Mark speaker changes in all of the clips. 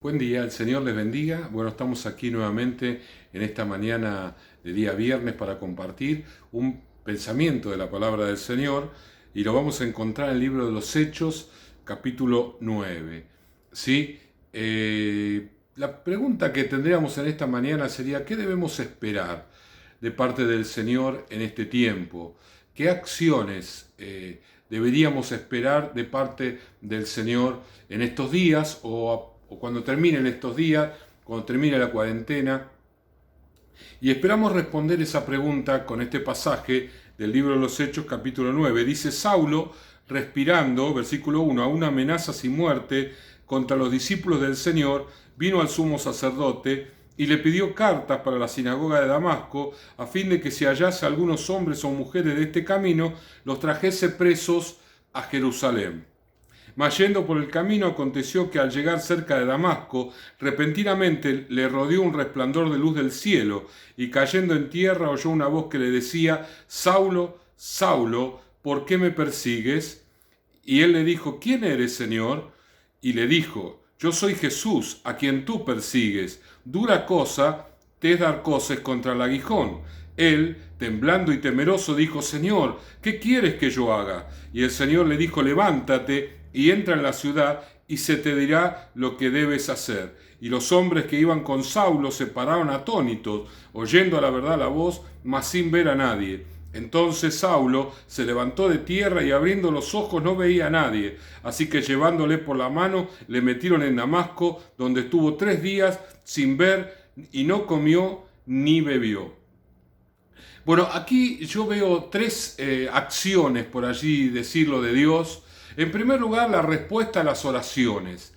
Speaker 1: Buen día, el Señor les bendiga. Bueno, estamos aquí nuevamente en esta mañana de día viernes para compartir un pensamiento de la palabra del Señor y lo vamos a encontrar en el libro de los Hechos, capítulo 9. ¿Sí? La pregunta que tendríamos en esta mañana sería: ¿qué debemos esperar de parte del Señor en este tiempo? ¿Qué acciones deberíamos esperar de parte del Señor en estos días o cuando terminen estos días, cuando termine la cuarentena? Y esperamos responder esa pregunta con este pasaje del libro de los Hechos, capítulo 9. Dice: Saulo, respirando, versículo 1, aún amenazas y muerte contra los discípulos del Señor, vino al sumo sacerdote y le pidió cartas para la sinagoga de Damasco, a fin de que si hallase algunos hombres o mujeres de este camino, los trajese presos a Jerusalén. Mas yendo por el camino, aconteció que al llegar cerca de Damasco, repentinamente le rodeó un resplandor de luz del cielo, y cayendo en tierra oyó una voz que le decía: Saulo, Saulo, ¿por qué me persigues? Y él le dijo: ¿Quién eres, Señor? Y le dijo: Yo soy Jesús, a quien tú persigues. Dura cosa te es dar coces contra el aguijón. Él, temblando y temeroso, dijo: Señor, ¿qué quieres que yo haga? Y el Señor le dijo: Levántate y entra en la ciudad, y se te dirá lo que debes hacer. Y los hombres que iban con Saulo se pararon atónitos, oyendo a la verdad la voz, mas sin ver a nadie. Entonces Saulo se levantó de tierra y abriendo los ojos no veía a nadie. Así que llevándole por la mano le metieron en Damasco, donde estuvo 3 días sin ver, y no comió ni bebió. Bueno, aquí yo veo 3 acciones, por allí decirlo, de Dios. En primer lugar, la respuesta a las oraciones.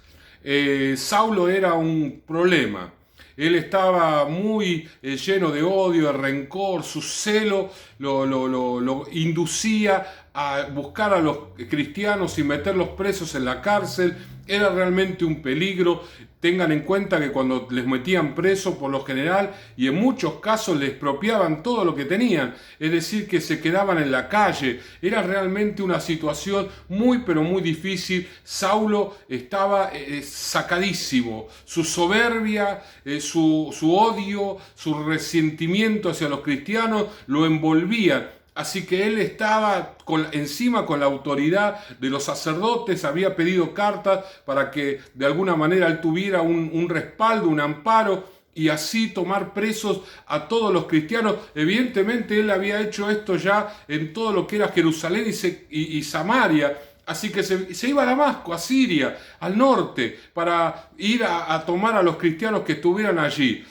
Speaker 1: Saulo era un problema. Él estaba muy lleno de odio, de rencor. Su celo lo inducía a buscar a los cristianos y meterlos presos en la cárcel. Era realmente un peligro. Tengan en cuenta que cuando les metían presos, por lo general, y en muchos casos, les expropiaban todo lo que tenían. Es decir, que se quedaban en la calle. Era realmente una situación muy, pero muy difícil. Saulo estaba sacadísimo. Su soberbia, su odio, su resentimiento hacia los cristianos lo envolvían. Así que él estaba encima con la autoridad de los sacerdotes, había pedido cartas para que de alguna manera él tuviera un respaldo, un amparo, y así tomar presos a todos los cristianos. Evidentemente él había hecho esto ya en todo lo que era Jerusalén y Samaria. Así que se iba a Damasco, a Siria, al norte, para ir a tomar a los cristianos que estuvieran allí.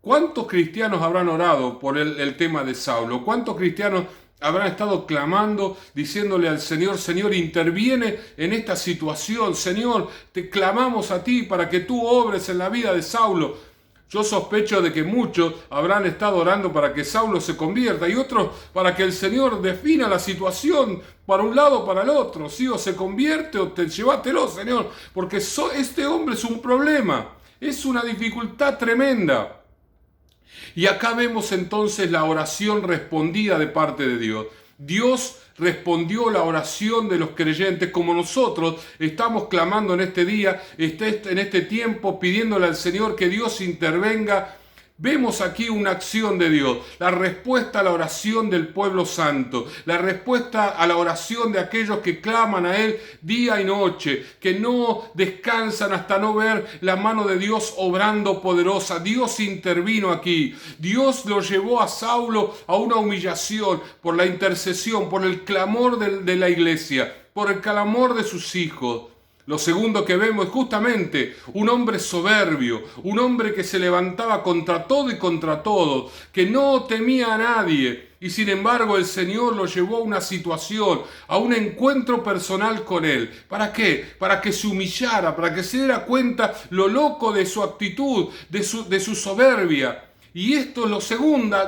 Speaker 1: ¿Cuántos cristianos habrán orado por el tema de Saulo? ¿Cuántos cristianos habrán estado clamando, diciéndole al Señor: Señor, interviene en esta situación? Señor, te clamamos a ti para que tú obres en la vida de Saulo. Yo sospecho de que muchos habrán estado orando para que Saulo se convierta y otros para que el Señor defina la situación para un lado o para el otro. Si o se convierte o llévatelo, Señor, porque este hombre es un problema, es una dificultad tremenda. Y acá vemos entonces la oración respondida de parte de Dios. Dios respondió la oración de los creyentes, como nosotros estamos clamando en este día, en este tiempo, pidiéndole al Señor que Dios intervenga. Vemos aquí una acción de Dios, la respuesta a la oración del pueblo santo, la respuesta a la oración de aquellos que claman a Él día y noche, que no descansan hasta no ver la mano de Dios obrando poderosa. Dios intervino aquí, Dios lo llevó a Saulo a una humillación por la intercesión, por el clamor de la iglesia, por el clamor de sus hijos. Lo segundo que vemos es justamente un hombre soberbio, un hombre que se levantaba contra todo y contra todos, que no temía a nadie. Y sin embargo el Señor lo llevó a una situación, a un encuentro personal con Él. ¿Para qué? Para que se humillara, para que se diera cuenta lo loco de su actitud, de su soberbia. Y esto es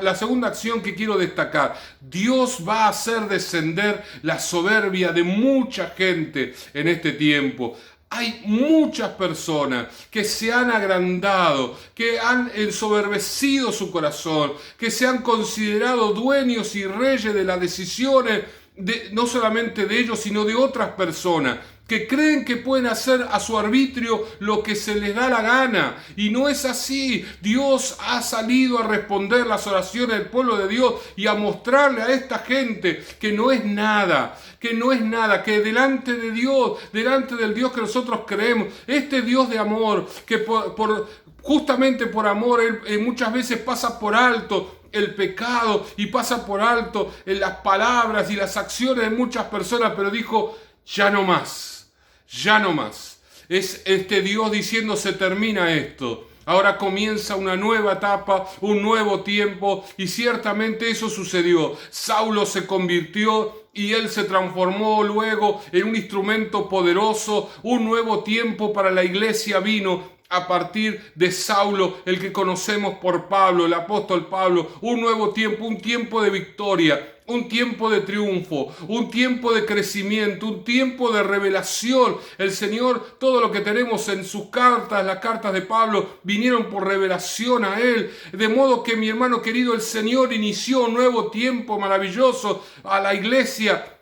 Speaker 1: la segunda acción que quiero destacar. Dios va a hacer descender la soberbia de mucha gente en este tiempo. Hay muchas personas que se han agrandado, que han ensoberbecido su corazón, que se han considerado dueños y reyes de las decisiones, no solamente de ellos, sino de otras personas, que creen que pueden hacer a su arbitrio lo que se les da la gana. Y no es así. Dios ha salido a responder las oraciones del pueblo de Dios y a mostrarle a esta gente que no es nada, que delante de Dios, delante del Dios que nosotros creemos, este Dios de amor, que justamente por amor, Él muchas veces pasa por alto el pecado y pasa por alto las palabras y las acciones de muchas personas, pero dijo, ya no más, ya no más. Es este Dios diciendo, se termina esto. Ahora comienza una nueva etapa, un nuevo tiempo, y ciertamente eso sucedió. Saulo se convirtió y él se transformó luego en un instrumento poderoso. Un nuevo tiempo para la iglesia vino a partir de Saulo, el que conocemos por Pablo, el apóstol Pablo. Un nuevo tiempo, un tiempo de victoria, un tiempo de triunfo, un tiempo de crecimiento, un tiempo de revelación. El Señor, todo lo que tenemos en sus cartas, las cartas de Pablo, vinieron por revelación a Él. De modo que, mi hermano querido, el Señor inició un nuevo tiempo maravilloso a la iglesia,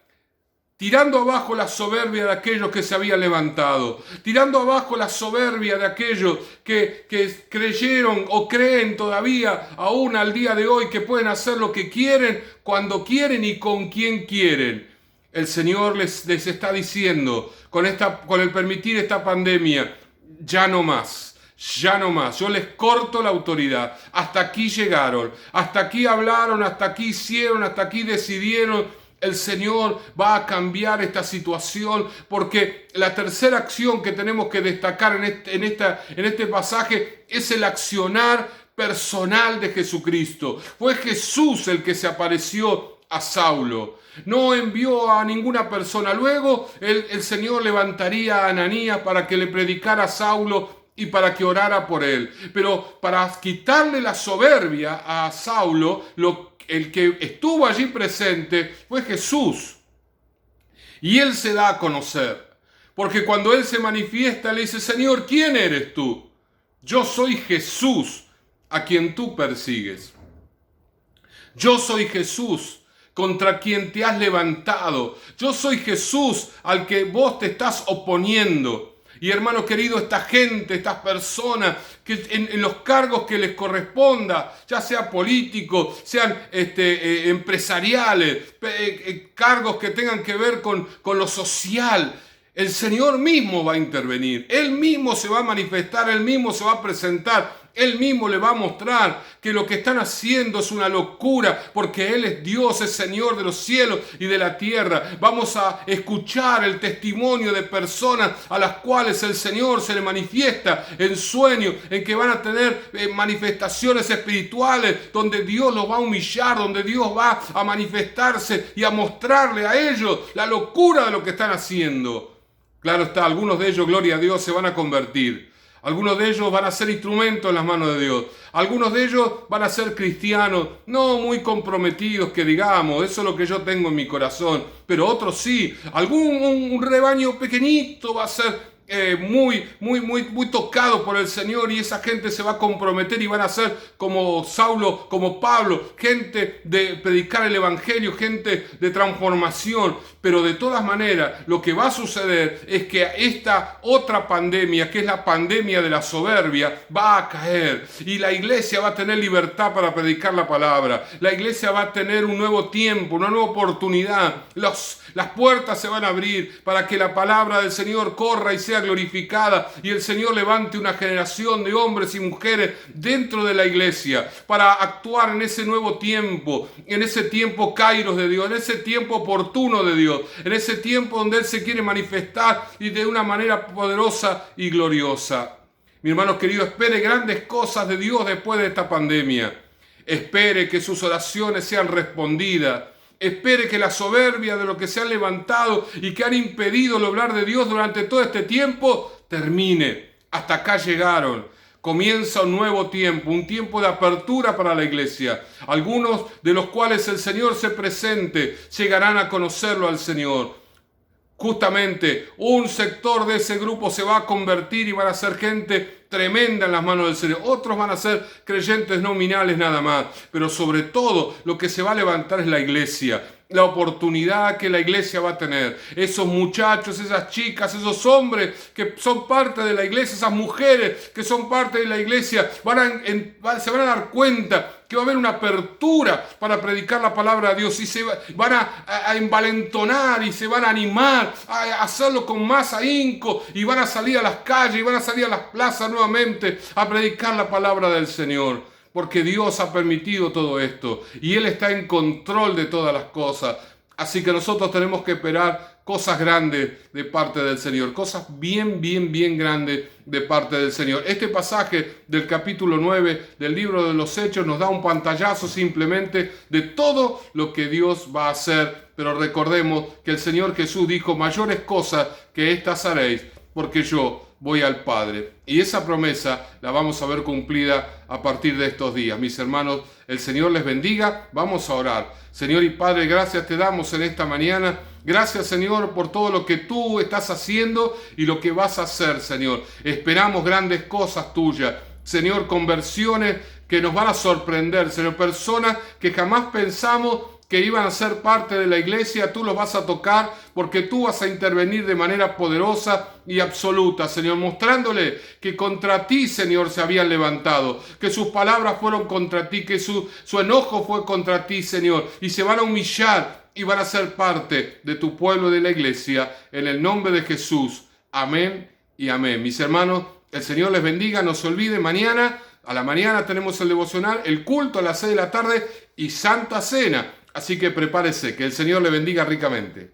Speaker 1: tirando abajo la soberbia de aquellos que se habían levantado, tirando abajo la soberbia de aquellos que creyeron o creen todavía aún al día de hoy que pueden hacer lo que quieren, cuando quieren y con quien quieren. El Señor les está diciendo, con el permitir esta pandemia, ya no más. Ya no más, yo les corto la autoridad. Hasta aquí llegaron, hasta aquí hablaron, hasta aquí hicieron, hasta aquí decidieron. El Señor va a cambiar esta situación, porque la tercera acción que tenemos que destacar en este pasaje es el accionar personal de Jesucristo. Fue Jesús el que se apareció a Saulo. No envió a ninguna persona. Luego el Señor levantaría a Ananías para que le predicara a Saulo y para que orara por él. Pero para quitarle la soberbia a Saulo, el que estuvo allí presente fue Jesús. Y Él se da a conocer. Porque cuando Él se manifiesta, le dice, Señor, ¿quién eres tú? Yo soy Jesús, a quien tú persigues. Yo soy Jesús, contra quien te has levantado. Yo soy Jesús, al que vos te estás oponiendo. Y hermano querido, esta gente, estas personas, que en los cargos que les corresponda, ya sea políticos, sean empresariales, cargos que tengan que ver con lo social, el Señor mismo va a intervenir. Él mismo se va a manifestar, Él mismo se va a presentar. Él mismo le va a mostrar que lo que están haciendo es una locura, porque Él es Dios, es Señor de los cielos y de la tierra. Vamos a escuchar el testimonio de personas a las cuales el Señor se le manifiesta en sueños, en que van a tener manifestaciones espirituales, donde Dios los va a humillar, donde Dios va a manifestarse y a mostrarle a ellos la locura de lo que están haciendo. Claro está, algunos de ellos, gloria a Dios, se van a convertir. Algunos de ellos van a ser instrumentos en las manos de Dios. Algunos de ellos van a ser cristianos, no muy comprometidos, que digamos, eso es lo que yo tengo en mi corazón. Pero otros sí. Un rebaño pequeñito va a ser muy tocado por el Señor, y esa gente se va a comprometer y van a ser como Saulo, como Pablo, gente de predicar el evangelio, gente de transformación. Pero de todas maneras, lo que va a suceder es que esta otra pandemia, que es la pandemia de la soberbia, va a caer, y la iglesia va a tener libertad para predicar la palabra. La iglesia va a tener un nuevo tiempo, una nueva oportunidad. Las puertas se van a abrir para que la palabra del Señor corra y sea glorificada, y el Señor levante una generación de hombres y mujeres dentro de la iglesia para actuar en ese nuevo tiempo, en ese tiempo kairos de Dios, en ese tiempo oportuno de Dios, en ese tiempo donde Él se quiere manifestar y de una manera poderosa y gloriosa. Mi hermano querido, espere grandes cosas de Dios después de esta pandemia. Espere que sus oraciones sean respondidas. Espere que la soberbia de los que se han levantado y que han impedido el obrar de Dios durante todo este tiempo termine. Hasta acá llegaron. Comienza un nuevo tiempo, un tiempo de apertura para la iglesia. Algunos de los cuales el Señor se presente llegarán a conocerlo al Señor. Justamente un sector de ese grupo se va a convertir y van a ser gente tremenda en las manos del Señor. Otros van a ser creyentes nominales nada más. Pero sobre todo lo que se va a levantar es la iglesia. la oportunidad que la iglesia va a tener. Esos muchachos, esas chicas, esos hombres que son parte de la iglesia, esas mujeres que son parte de la iglesia, se van a dar cuenta que va a haber una apertura para predicar la palabra de Dios y se van a envalentonar y se van a animar a hacerlo con más ahínco y van a salir a las calles y van a salir a las plazas nuevamente a predicar la palabra del Señor. Porque Dios ha permitido todo esto y Él está en control de todas las cosas. Así que nosotros tenemos que esperar cosas grandes de parte del Señor, cosas bien grandes de parte del Señor. Este pasaje del capítulo 9 del libro de los Hechos nos da un pantallazo simplemente de todo lo que Dios va a hacer. Pero recordemos que el Señor Jesús dijo: mayores cosas que estas haréis, porque yo voy al Padre. Y esa promesa la vamos a ver cumplida a partir de estos días. Mis hermanos, el Señor les bendiga. Vamos a orar. Señor y Padre, gracias te damos en esta mañana. Gracias, Señor, por todo lo que tú estás haciendo y lo que vas a hacer, Señor. Esperamos grandes cosas tuyas. Señor, conversiones que nos van a sorprender. Señor, personas que jamás pensamos que iban a ser parte de la iglesia, tú los vas a tocar porque tú vas a intervenir de manera poderosa y absoluta, Señor, mostrándole que contra ti, Señor, se habían levantado, que sus palabras fueron contra ti, que su enojo fue contra ti, Señor, y se van a humillar y van a ser parte de tu pueblo, de la iglesia, en el nombre de Jesús. Amén y amén. Mis hermanos, el Señor les bendiga. No se olviden, mañana, a la mañana tenemos el devocional, el culto a las 6 de la tarde y Santa Cena. Así que prepárese, que el Señor le bendiga ricamente.